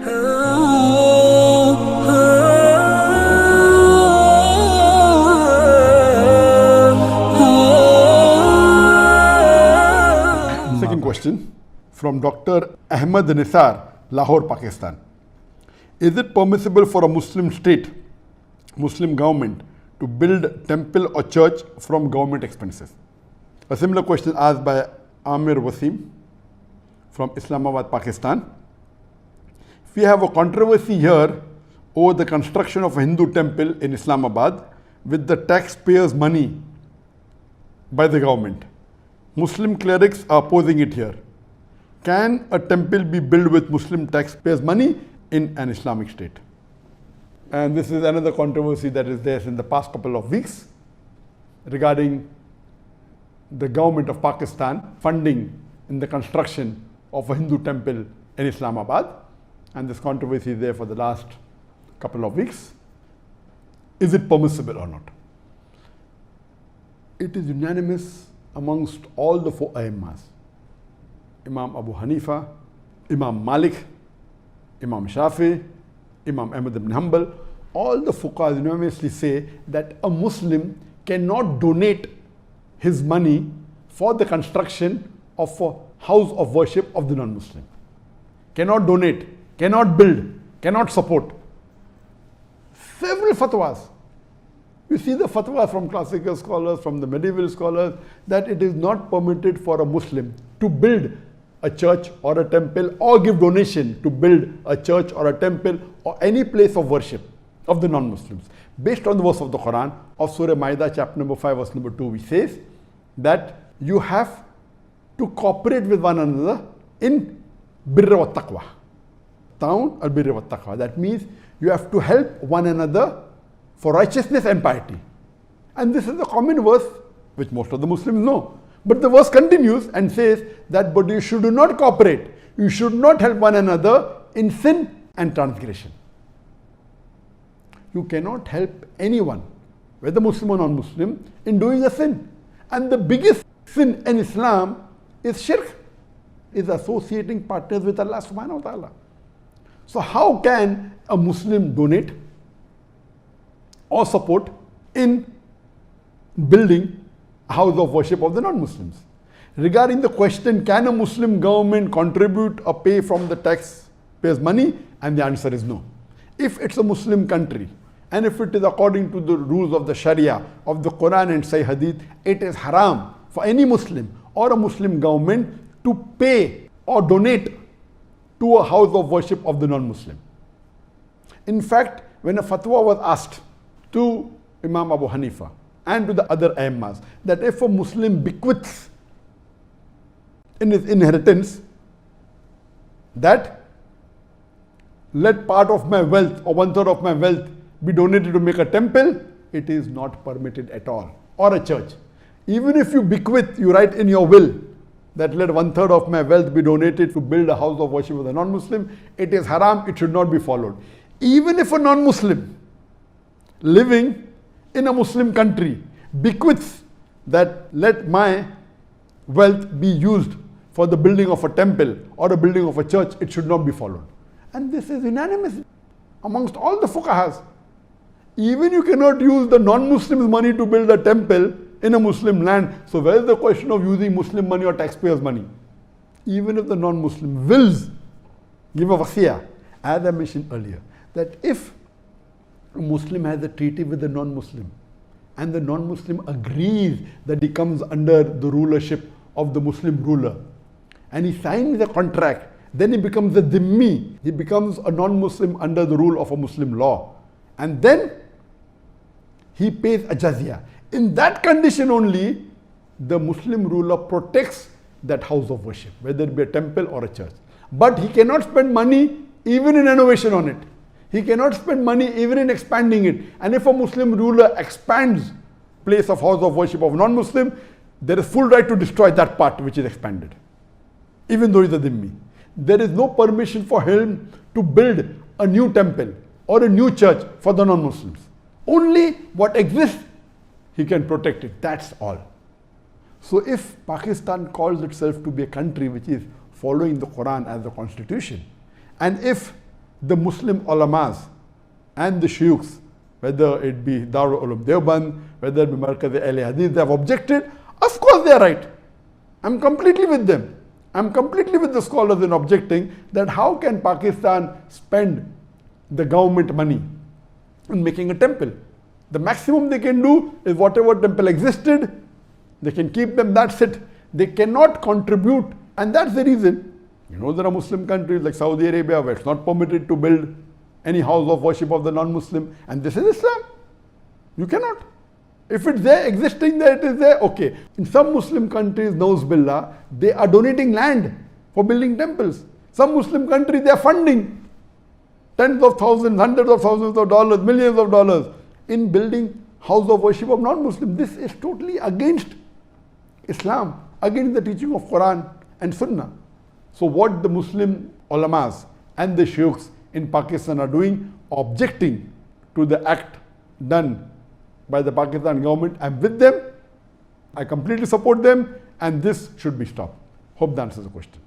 Second question from Dr. Ahmed Nisar, Lahore, Pakistan. Is it permissible for a Muslim state, Muslim government, to build temple or church from government expenses? A similar question asked by Amir Wasim from Islamabad, Pakistan. We have a controversy here over the construction of a Hindu temple in Islamabad with the taxpayers' money by the government. Muslim clerics are opposing it here. Can a temple be built with Muslim taxpayers' money in an Islamic state? And this is another controversy that is there in the past couple of weeks regarding the government of Pakistan funding in the construction of a Hindu temple in Islamabad. And this controversy is there for the last couple of weeks. Is it permissible or not? It is unanimous amongst all the four Aimmas, Imam Abu Hanifa, Imam Malik, Imam Shafi, Imam Ahmad ibn Hanbal, all the fuqahas unanimously say that a Muslim cannot donate his money for the construction of a house of worship of the non-Muslim. Cannot donate, cannot build, cannot support. Several fatwas. You see the fatwa from classical scholars, from the medieval scholars, that it is not permitted for a Muslim to build a church or a temple or give donation to build a church or a temple or any place of worship of the non-Muslims. Based on the verse of the Quran of Surah Ma'idah chapter number 5 verse number 2, which says that you have to cooperate with one another in birra wa taqwa. Ta'awun al birra wa taqwa. That means you have to help one another for righteousness and piety. And this is a common verse which most of the Muslims know. But the verse continues and says that but you should not cooperate. You should not help one another in sin and transgression. You cannot help anyone, whether Muslim or non-Muslim, in doing a sin. And the biggest sin in Islam is shirk, is associating partners with Allah subhanahu wa ta'ala. So how can a Muslim donate or support in building a house of worship of the non-Muslims? Regarding the question, can a Muslim government contribute or pay from the taxpayers' money? And the answer is no. If it's a Muslim country, and if it is according to the rules of the Sharia, of the Quran and Sahih Hadith, it is haram for any Muslim or a Muslim government to pay or donate to a house of worship of the non-Muslim. In fact, when a fatwa was asked to Imam Abu Hanifa and to the other Aimmas that if a Muslim bequeaths in his inheritance that let part of my wealth or 1/3 of my wealth be donated to make a temple, it is not permitted at all, or a church. Even if you bequeath, you write in your will that let 1/3 of my wealth be donated to build a house of worship of the non-Muslim, it is haram, it should not be followed. Even if a non-Muslim living in a Muslim country bequeaths that let my wealth be used for the building of a temple or the building of a church, it should not be followed. And this is unanimous amongst all the fuqahas. Even you cannot use the non-Muslims' money to build a temple in a Muslim land. So where is the question of using Muslim money or taxpayers' money? Even if the non-Muslim wills give a wasiyah, as I mentioned earlier, that if a Muslim has a treaty with the non-Muslim and the non-Muslim agrees that he comes under the rulership of the Muslim ruler and he signs a contract, then he becomes a dhimmi, he becomes a non-Muslim under the rule of a Muslim law, and then he pays a jazya. In that condition only, the Muslim ruler protects that house of worship, whether it be a temple or a church. But he cannot spend money even in renovation on it. He cannot spend money even in expanding it. And if a Muslim ruler expands place of house of worship of non-Muslim, there is full right to destroy that part which is expanded, even though he is a dhimmi. There is no permission for him to build a new temple or a new church for the non-Muslims. Only what exists, he can protect it. That's all. So if Pakistan calls itself to be a country which is following the Quran as the constitution, and if the Muslim ulamas and the shuyukhs, whether it be Darul Ulum Deoband, whether it be Markaz Ahl Hadith, they have objected. Of course they are right. I'm completely with them. I'm completely with the scholars in objecting that how can Pakistan spend the government money in making a temple? The maximum they can do is whatever temple existed, they can keep them, that's it. They cannot contribute, and that's the reason. You know, there are Muslim countries like Saudi Arabia where it's not permitted to build any house of worship of the non-Muslim, and this is Islam. You cannot. If it's there, existing there, it is there, okay. In some Muslim countries, Nauz Billah, they are donating land for building temples. Some Muslim countries, they are funding tens of thousands, hundreds of thousands of dollars, millions of dollars in building house of worship of non-Muslim. This is totally against Islam, against the teaching of Quran and Sunnah. So what the Muslim ulamas and the shuyukhs in Pakistan are doing, objecting to the act done by the Pakistan government, I'm with them. I completely support them, and this should be stopped. Hope that answers the question.